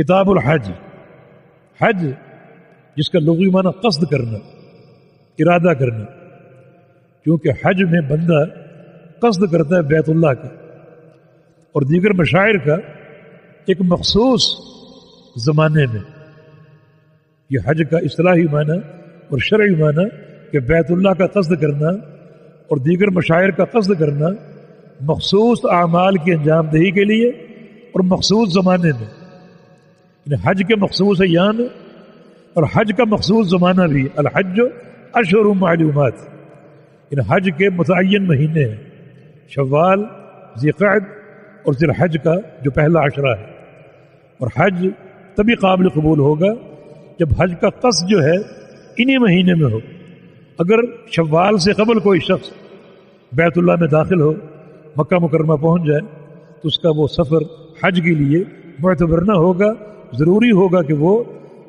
کتاب الحج، حج جس کا لغوی معنی قصد کرنا، ارادہ کرنا، کیونکہ حج میں بندہ قصد کرتا ہے بیت اللہ کا اور دیگر مشاعر کا ایک مخصوص زمانے میں. یہ حج کا اصطلاحی معنی اور شرعی معنی کہ بیت اللہ کا قصد کرنا اور دیگر مشاعر کا قصد کرنا مخصوص اعمال کی انجام دہی کے لیے اور مخصوص زمانے میں. یعنی حج کے مخصوص ایام اور حج کا مخصوص زمانہ بھی. الحج اشہر معلومات، یعنی حج کے متعین مہینے ہیں، شوال، ذی القعدہ اور ذی الحج کا جو پہلا عشرہ ہے. اور حج تبھی قابل قبول ہوگا جب حج کا قصد جو ہے انہی مہینے میں ہو. اگر شوال سے قبل کوئی شخص بیت اللہ میں داخل ہو، مکہ مکرمہ پہنچ جائے، تو اس کا وہ سفر حج کے لیے معتبر نہ ہوگا. ضروری ہوگا کہ وہ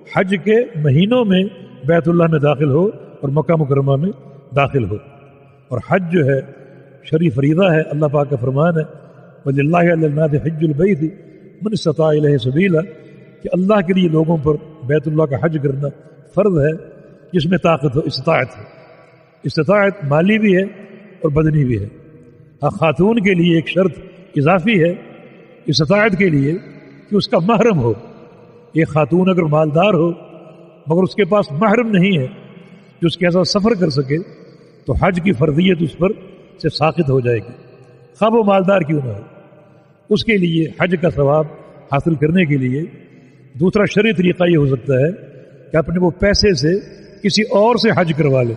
حج کے مہینوں میں بیت اللہ میں داخل ہو اور مکہ مکرمہ میں داخل ہو. اور حج جو ہے شرعی فریضہ ہے. اللہ پاک کا فرمان ہے وَلِلَّهِ عَلَى النَّاسِ حِجُّ الْبَيْتِ مَنِ اسْتَطَاعَ إِلَيْهِ سَبِيلًا، کہ اللہ کے لیے لوگوں پر بیت اللہ کا حج کرنا فرض ہے جس میں طاقت ہو، استطاعت ہے. استطاعت مالی بھی ہے اور بدنی بھی ہے. خاتون کے لیے ایک شرط اضافی ہے استطاعت کے لیے کہ اس کا محرم ہو. یہ خاتون اگر مالدار ہو مگر اس کے پاس محرم نہیں ہے جو اس کے ساتھ سفر کر سکے تو حج کی فرضیت اس پر سے ساقط ہو جائے گی، خواہ وہ مالدار کیوں نہ ہو. اس کے لیے حج کا ثواب حاصل کرنے کے لیے دوسرا شرعی طریقہ یہ ہو سکتا ہے کہ اپنے وہ پیسے سے کسی اور سے حج کروا لے.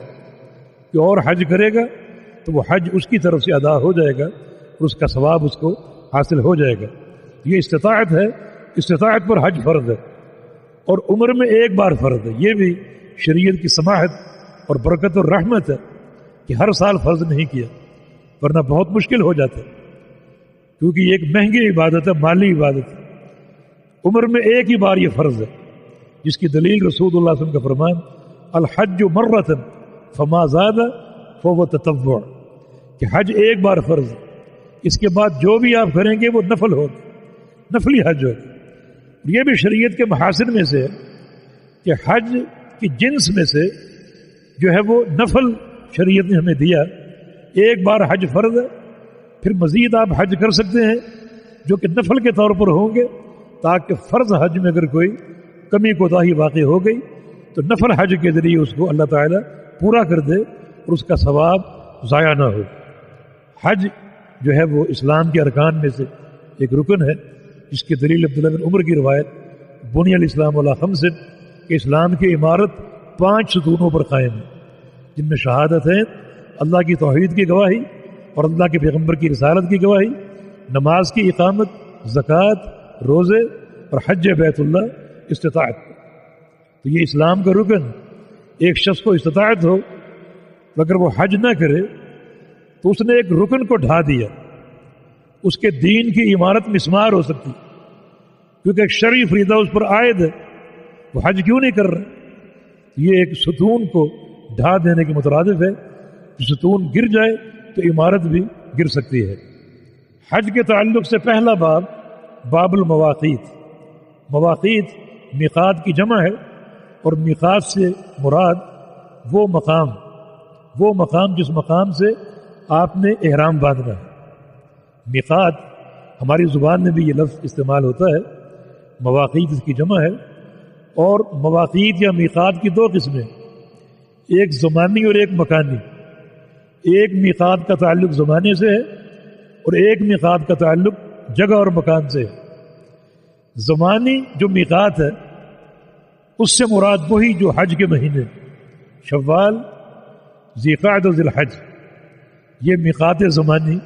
کہ اور حج کرے گا تو وہ حج اس کی طرف سے ادا ہو جائے گا اور اس کا ثواب اس کو حاصل ہو جائے گا. یہ استطاعت ہے. استطاعت پر حج فرض ہے اور عمر میں ایک بار فرض ہے. یہ بھی شریعت کی سماحت اور برکت اور رحمت ہے کہ ہر سال فرض نہیں کیا، ورنہ بہت مشکل ہو جاتا ہے، کیونکہ یہ ایک مہنگی عبادت ہے، مالی عبادت ہے. عمر میں ایک ہی بار یہ فرض ہے، جس کی دلیل رسول اللہ صلی اللہ علیہ وسلم کا فرمان الحج مرۃ فما زاد فهو تطوع، کہ حج ایک بار فرض ہے، اس کے بعد جو بھی آپ کریں گے وہ نفل ہوگا، نفلی حج ہوگا. یہ بھی شریعت کے محاسن میں سے ہے کہ حج کی جنس میں سے جو ہے وہ نفل شریعت نے ہمیں دیا. ایک بار حج فرض ہے، پھر مزید آپ حج کر سکتے ہیں جو کہ نفل کے طور پر ہوں گے، تاکہ فرض حج میں اگر کوئی کمی کوتاہی واقع ہو گئی تو نفل حج کے ذریعے اس کو اللہ تعالیٰ پورا کر دے اور اس کا ثواب ضائع نہ ہو. حج جو ہے وہ اسلام کے ارکان میں سے ایک رکن ہے، جس کی دلیل عبداللہ بن عمر کی روایت بنی الاسلام علی خمس، کہ اسلام کی عمارت 5 ستونوں پر قائم ہے، جن میں شہادت ہے، اللہ کی توحید کی گواہی اور اللہ کے پیغمبر کی رسالت کی گواہی، نماز کی اقامت، زکوٰۃ، روزے اور حج بیت اللہ، استطاعت. تو یہ اسلام کا رکن. ایک شخص کو استطاعت ہو اگر وہ حج نہ کرے تو اس نے ایک رکن کو ڈھا دیا. اس کے دین کی عمارت مسمار ہو سکتی، کیونکہ ایک شرعی فریضہ اس پر عائد ہے. وہ حج کیوں نہیں کر رہا؟ یہ ایک ستون کو ڈھا دینے کے مترادف ہے. جو ستون گر جائے تو عمارت بھی گر سکتی ہے. حج کے تعلق سے پہلا باب باب المواقیت. مواقیت میقات کی جمع ہے، اور میقات سے مراد وہ مقام جس مقام سے آپ نے احرام باندھنا ہے. میقات ہماری زبان میں بھی یہ لفظ استعمال ہوتا ہے. مواقیت اس کی جمع ہے. اور مواقیت یا میقات کی 2 قسمیں، ایک زمانی اور ایک مکانی. ایک میقات کا تعلق زمانے سے ہے اور ایک میقات کا تعلق جگہ اور مکان سے ہے. زمانی جو میقات ہے اس سے مراد وہی جو حج کے مہینے شوال، ذی القعدہ اور ذی الحج، یہ میقات زمانی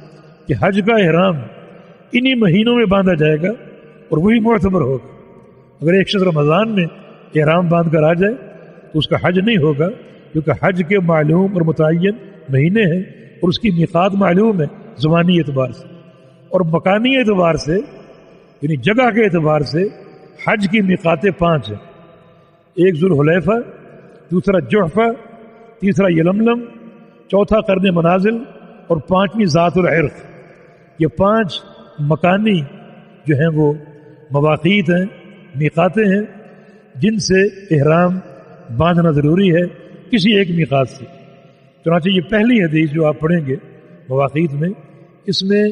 کہ حج کا احرام انہی مہینوں میں باندھا جائے گا اور وہی معتبر ہوگا. اگر ایک شخص رمضان میں احرام باندھ کر آ جائے تو اس کا حج نہیں ہوگا، کیونکہ حج کے معلوم اور متعین مہینے ہیں اور اس کی میقات معلوم ہے زمانی اعتبار سے. اور مکانی اعتبار سے یعنی جگہ کے اعتبار سے حج کی میقاتیں 5 ہیں. ایک ذوالحلیفہ، دوسرا جحفہ، تیسرا یلملم، چوتھا قرن منازل اور 5ویں ذات العرق. یہ 5 مکانی جو ہیں وہ مواقیت ہیں میقاتیں ہیں جن سے احرام باندھنا ضروری ہے کسی ایک میقات سے. چنانچہ یہ پہلی حدیث جو آپ پڑھیں گے مواقیت میں، اس میں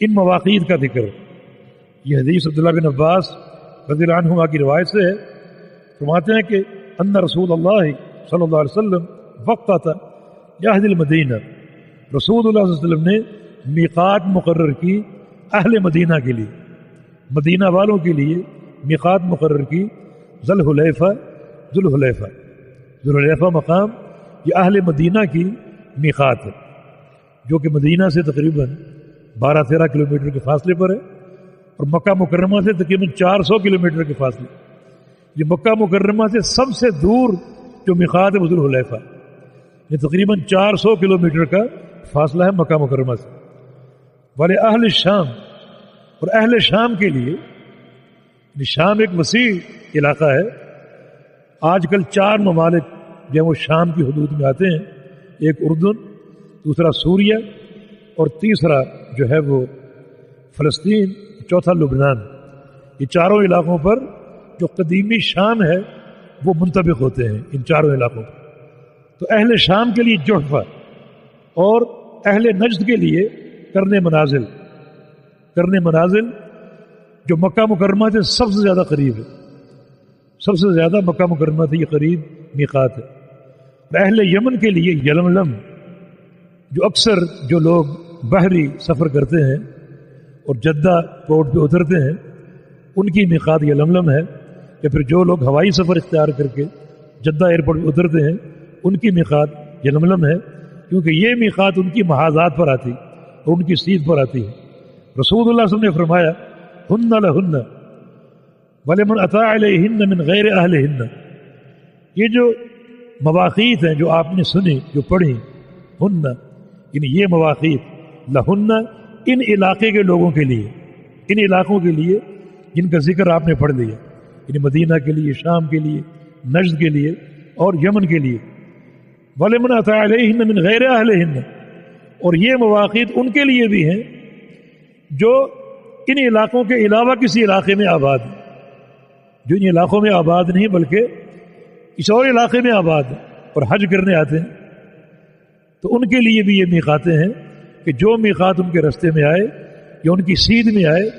ان مواقیت کا ذکر ہے. یہ حدیث عبداللہ بن عباس رضی اللہ عنہما کی روایت سے ہے. فرماتے ہیں کہ ان رسول اللہ صلی اللہ علیہ وسلم وقت یہد المدینہ، رسول اللہ صلی اللہ علیہ وسلم نے میقات مقرر کی اہل مدینہ کے لیے، مدینہ والوں کے لیے میقات مقرر کی ذوالحلیفہ. ذوالحلیفہ مقام یہ اہل مدینہ کی میقات ہے، جو کہ مدینہ سے تقریباً 12-13 کلومیٹر کے فاصلے پر ہے، اور مکہ مکرمہ سے تقریباً 400 کلومیٹر کے فاصلے. یہ مکہ مکرمہ سے سب سے دور جو میقات ہے وہ ذوالحلیفہ، یہ تقریباً 400 کلومیٹر کا فاصلہ ہے مکہ مکرمہ سے. والے اہل شام، اور اہل شام کے لیے، شام ایک وسیع علاقہ ہے. آج کل 4 ممالک جو وہ شام کی حدود میں آتے ہیں، ایک اردن، دوسرا سوریہ، اور تیسرا جو ہے وہ فلسطین، چوتھا لبنان. یہ چاروں علاقوں پر جو قدیمی شام ہے وہ منطبق ہوتے ہیں ان چاروں علاقوں پر. تو اہل شام کے لیے جحفہ، اور اہل نجد کے لیے کرنے منازل جو مکہ مکرمہ سے سب سے زیادہ قریب ہے، سب سے زیادہ مکہ مکرمہ سے یہ قریب میقات ہے. اور اہل یمن کے لیے یلملم، جو اکثر جو لوگ بحری سفر کرتے ہیں اور جدہ پورٹ پہ اترتے ہیں ان کی میقات یلملم ہے، یا پھر جو لوگ ہوائی سفر اختیار کر کے جدہ ایئرپورٹ پہ اترتے ہیں ان کی میقات یلملم ہے، کیونکہ یہ میقات ان کی محاذات پر آتی اور ان کی سیدھ پر آتی ہے. رسول اللہ صلی اللہ علیہ وسلم نے فرمایا ہن لہن ولمن اتی علیہن من غیر اہلہن. یہ جو مواقیت ہیں جو آپ نے سنی، جو پڑھی، ہن یعنی یہ مواقیت، لہن ان علاقے کے لوگوں کے لیے، ان علاقوں کے لیے جن کا ذکر آپ نے پڑھ لیا، یعنی مدینہ کے لیے، شام کے لیے، نجد کے لیے اور یمن کے لیے. وَلِمَنْ أَتَى عَلَيْهِنَّ مِنْ غَيْرِ أَهْلِهِنَّ، اور یہ مواقیت ان کے لیے بھی ہیں جو ان علاقوں کے علاوہ کسی علاقے میں آباد ہیں، جو ان علاقوں میں آباد نہیں بلکہ اس اور علاقے میں آباد ہیں اور حج کرنے آتے ہیں. تو ان کے لیے بھی یہ میقاتیں ہیں کہ جو میقات ان کے رستے میں آئے یا ان کی سیدھ میں آئے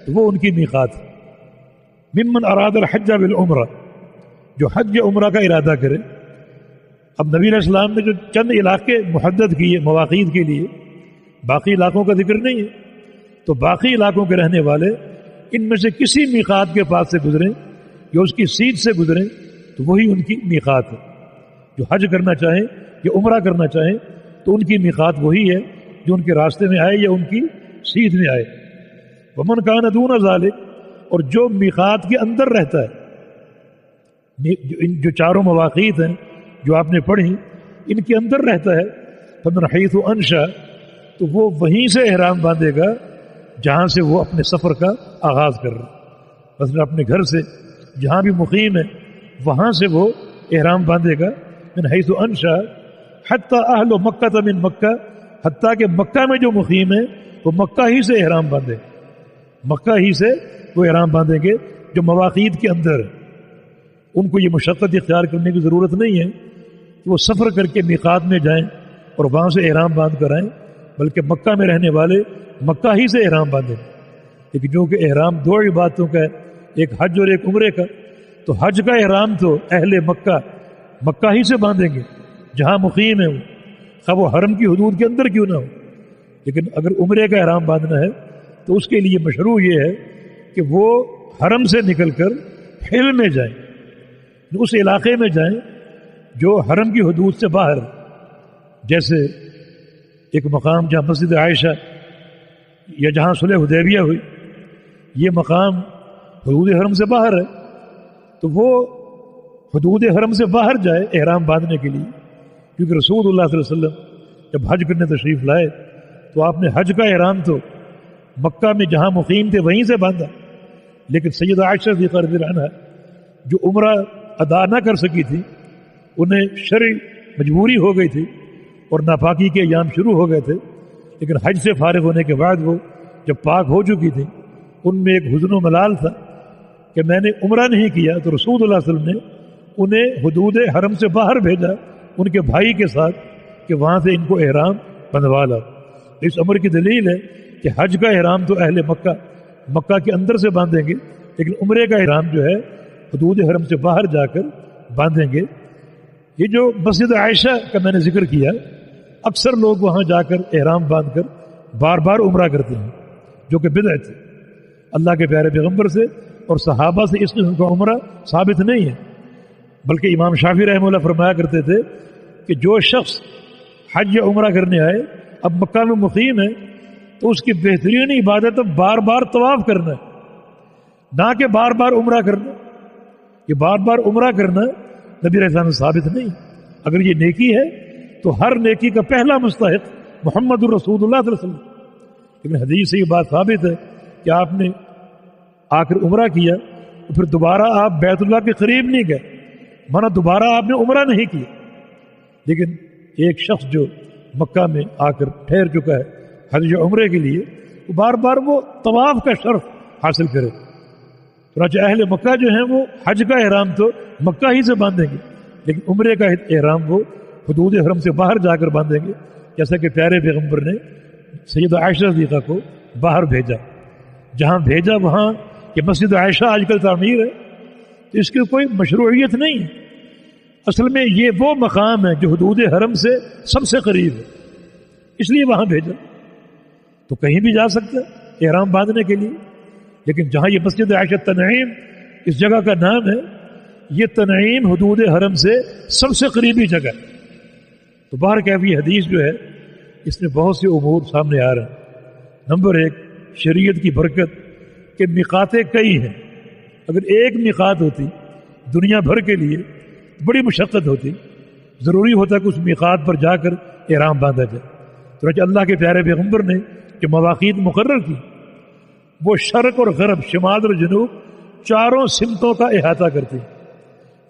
تو وہ ان کی میقات ہے. ممن اراد الحج بالعمرہ، جو حج یا عمرہ کا ارادہ کرے. اب نبی علیہ السلام نے جو چند علاقے محدد کیے مواقیت کے لیے، باقی علاقوں کا ذکر نہیں ہے، تو باقی علاقوں کے رہنے والے ان میں سے کسی میقات کے پاس سے گزریں یا اس کی سیدھ سے گزریں تو وہی ان کی میقات ہے. جو حج کرنا چاہیں یا عمرہ کرنا چاہیں تو ان کی میقات وہی ہے جو ان کے راستے میں آئے یا ان کی سیدھ میں آئے. ومن کان دون ذالک، اور جو میقات کے اندر رہتا ہے، جو چاروں مواقیت ہیں جو آپ نے پڑھی ان کے اندر رہتا ہے، فمن حیث انشا، تو وہ وہیں سے احرام باندھے گا جہاں سے وہ اپنے سفر کا آغاز کر رہا ہے. مثلا اپنے گھر سے جہاں بھی مقیم ہے وہاں سے وہ احرام باندھے گا. من حیث انشا حتی اہل مکہ من مکہ، حتیٰ کہ مکہ میں جو مقیم ہے وہ مکہ ہی سے احرام باندھے، مکہ ہی سے وہ احرام باندھیں گے جو مواقیت کے اندر ہے. ان کو یہ مشقت اختیار کرنے کی ضرورت نہیں ہے کہ وہ سفر کر کے میقات میں جائیں اور وہاں سے احرام باندھ کر آئیں، بلکہ مکہ میں رہنے والے مکہ ہی سے احرام باندھیں. لیکن چونکہ احرام 2 عبادتوں کا ہے، ایک حج اور ایک عمرے کا، تو حج کا احرام تو اہل مکہ مکہ ہی سے باندھیں گے جہاں مقیم ہے وہ، خواہ وہ حرم کی حدود کے اندر کیوں نہ ہو. لیکن اگر عمرے کا احرام باندھنا ہے تو اس کے لیے مشروع یہ ہے کہ وہ حرم سے نکل کر حل میں جائیں، اس علاقے میں جائیں جو حرم کی حدود سے باہر، جیسے ایک مقام جہاں مسجد عائشہ یا جہاں صلح حدیبیہ ہوئی، یہ مقام حدود حرم سے باہر ہے، تو وہ حدود حرم سے باہر جائے احرام باندھنے کے لیے. کیونکہ رسول اللہ صلی اللہ علیہ وسلم جب حج کرنے تشریف لائے تو آپ نے حج کا احرام تو مکہ میں جہاں مقیم تھے وہیں سے باندھا، لیکن سیدہ عائشہ رضی اللہ عنہا جو عمرہ ادا نہ کر سکی تھی، انہیں شرعی مجبوری ہو گئی تھی اور ناپاکی کے ایام شروع ہو گئے تھے، لیکن حج سے فارغ ہونے کے بعد وہ جب پاک ہو چکی تھی، ان میں ایک حزن و ملال تھا کہ میں نے عمرہ نہیں کیا تو رسول اللہ صلی اللہ علیہ وسلم نے انہیں حدود حرم سے باہر بھیجا ان کے بھائی کے ساتھ کہ وہاں سے ان کو احرام بندھوا لا. اس امر کی دلیل ہے کہ حج کا احرام تو اہل مکہ کے اندر سے باندھیں گے، لیکن عمرے کا احرام جو ہے حدود حرم سے باہر جا کر باندھیں گے. یہ جو مسجد عائشہ کا میں نے ذکر کیا، اکثر لوگ وہاں جا کر احرام باندھ کر بار بار عمرہ کرتے ہیں، جو کہ بدعت ہے. اللہ کے پیارے پیغمبر سے اور صحابہ سے اس قسم کا عمرہ ثابت نہیں ہے. بلکہ امام شافعی رحمہ اللہ فرمایا کرتے تھے کہ جو شخص حج یا عمرہ کرنے آئے اب مکہ میں مقیم ہے تو اس کی بہترین عبادت اب بار بار طواف کرنا ہے، نہ کہ بار بار عمرہ کرنا. یہ بار بار عمرہ کرنا نبی علیہ السلام سے ثابت نہیں. اگر یہ نیکی ہے تو ہر نیکی کا پہلا مستحق محمد الرسول اللہ صلی اللہ علیہ وسلم. لیکن حدیث سے یہ بات ثابت ہے کہ آپ نے آ کر عمرہ کیا تو پھر دوبارہ آپ بیت اللہ کے قریب نہیں گئے، مانا دوبارہ آپ نے عمرہ نہیں کیا. لیکن ایک شخص جو مکہ میں آ کر ٹھہر چکا ہے حج یا عمرے کے لیے، وہ بار بار وہ طواف کا شرف حاصل کرے. چنانچہ اہل مکہ جو ہیں وہ حج کا احرام تو مکہ ہی سے باندھیں گے، لیکن عمرے کا احرام وہ حدود حرم سے باہر جا کر باندھیں گے، جیسا کہ پیارے پیغمبر نے سیدہ عائشہ صدیقہ کو باہر بھیجا. جہاں بھیجا وہاں کہ مسجد عائشہ آج کل تعمیر ہے تو اس کی کوئی مشروعیت نہیں ہے. اصل میں یہ وہ مقام ہے جو حدود حرم سے سب سے قریب ہے، اس لیے وہاں بھیجا. تو کہیں بھی جا سکتا ہے احرام باندھنے کے لیے، لیکن جہاں یہ مسجد عائشہ تنعیم اس جگہ کا نام ہے، یہ تنعیم حدود حرم سے سب سے قریبی جگہ ہے. تو باہر کیفی حدیث جو ہے اس میں بہت سے امور سامنے آ رہے ہیں. نمبر 1، شریعت کی برکت کہ میقاتیں کئی ہیں. اگر ایک میقات ہوتی دنیا بھر کے لیے بڑی مشقت ہوتی، ضروری ہوتا کہ اس میقات پر جا کر احرام باندھا جائے. تو اللہ کے پیارے پیغمبر نے جو مواقیت مقرر کی وہ شرق اور غرب، شمال اور جنوب، چاروں سمتوں کا احاطہ کرتی.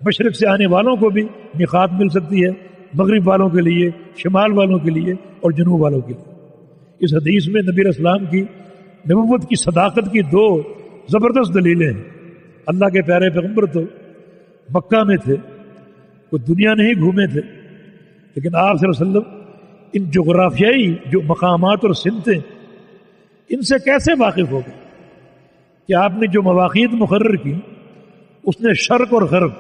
مشرق سے آنے والوں کو بھی میقات مل سکتی ہے، مغرب والوں کے لیے، شمال والوں کے لیے اور جنوب والوں کے لیے. اس حدیث میں نبی علیہ السلام کی نبوت کی صداقت کی 2 زبردست دلیلیں ہیں. اللہ کے پیارے پیغمبر تو مکہ میں تھے، کوئی دنیا نہیں گھومے تھے، لیکن آپ صلی اللہ علیہ وسلم ان جغرافیائی جو مقامات اور سمتیں ان سے کیسے واقف ہو گئے کہ آپ نے جو مواقیت مقرر کی اس نے شرق اور غرب،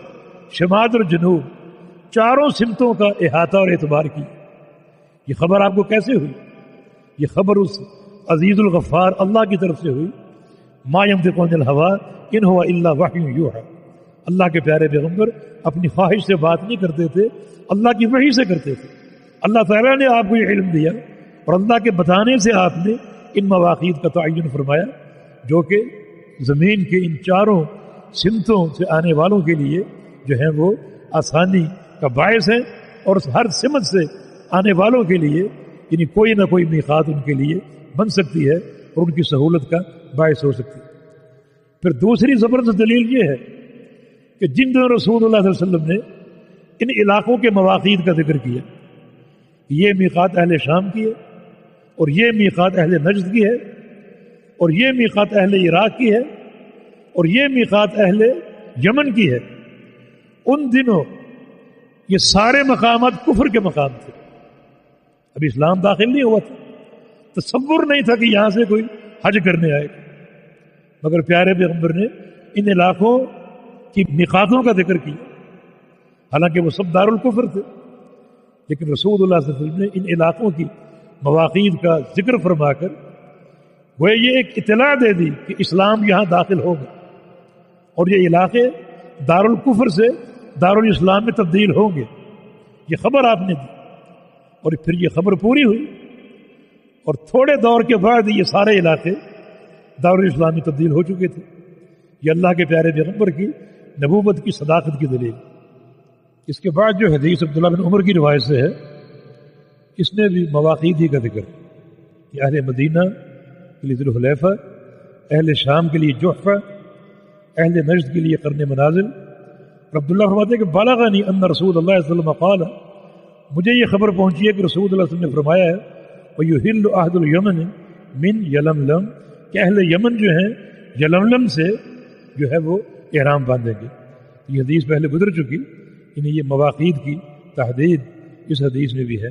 شمال اور جنوب، چاروں سمتوں کا احاطہ اور اعتبار کیا. یہ خبر آپ کو کیسے ہوئی؟ یہ خبر اس عزیز الغفار اللہ کی طرف سے ہوئی. ما ينطق عن الهوى ان هو الا وحی یوحی. اللہ کے پیارے پیغمبر اپنی خواہش سے بات نہیں کرتے تھے، اللہ کی وحی سے کرتے تھے. اللہ تعالیٰ نے آپ کو یہ علم دیا اور اللہ کے بتانے سے آپ نے ان مواقیت کا تعین فرمایا جو کہ زمین کے ان چاروں سمتوں سے آنے والوں کے لیے جو ہیں وہ آسانی کا باعث ہیں، اور ہر سمت سے آنے والوں کے لیے یعنی کوئی نہ کوئی میقات ان کے لیے بن سکتی ہے اور ان کی سہولت کا باعث ہو سکتی ہے. پھر دوسری زبردست دلیل یہ ہے کہ جن دنوں رسول اللہ صلی اللہ علیہ وسلم نے ان علاقوں کے مواقیت کا ذکر کیا، یہ میقات اہل شام کی ہے اور یہ میقات اہل نجد کی ہے اور یہ میقات اہل عراق کی ہے اور یہ میقات اہل یمن کی ہے، ان دنوں یہ سارے مقامات کفر کے مقام تھے. ابھی اسلام داخل نہیں ہوا تھا، تصور نہیں تھا کہ یہاں سے کوئی حج کرنے آئے گا، مگر پیارے پیغمبر نے ان علاقوں کی میقاتوں کا ذکر کیا. حالانکہ وہ سب دار الکفر تھے، لیکن رسول اللہ صلی اللہ علیہ وسلم نے ان علاقوں کی مواقیت کا ذکر فرما کر وہ یہ ایک اطلاع دے دی کہ اسلام یہاں داخل ہوگا اور یہ علاقے دار الکفر سے دار الاسلام میں تبدیل ہوں گے. یہ خبر آپ نے دی اور پھر یہ خبر پوری ہوئی اور تھوڑے دور کے بعد یہ سارے علاقے دار الاسلام میں تبدیل ہو چکے تھے. یہ اللہ کے پیارے پیغمبر کی نبوت کی صداقت کی دلیل. اس کے بعد جو حدیث عبداللہ بن عمر کی روایت سے ہے اس میں بھی مواقیت ہی کا ذکر کہ اہل مدینہ کے لیے ذو الحلیفہ، اہل شام کے لیے جحفہ، اہل نجد کے لیے قرن منازل. عبداللہ فرماتے ہیں کہ بلغنی ان رسول اللہ صلی اللہ علیہ وسلم قال، مجھے یہ خبر پہنچی ہے کہ رسول اللہ صلی اللہ علیہ وسلم نے فرمایا ہے وَيُحِلُّ أَهْلُ الْيَمَنِ مِنْ يَلَمْلَمْ کہ اہل یمن جو ہیں یلملم سے جو ہے وہ احرام باندھیں گے. یہ حدیث پہلے گزر چکی، یعنی یہ مواقید کی تحدید اس حدیث میں بھی ہے.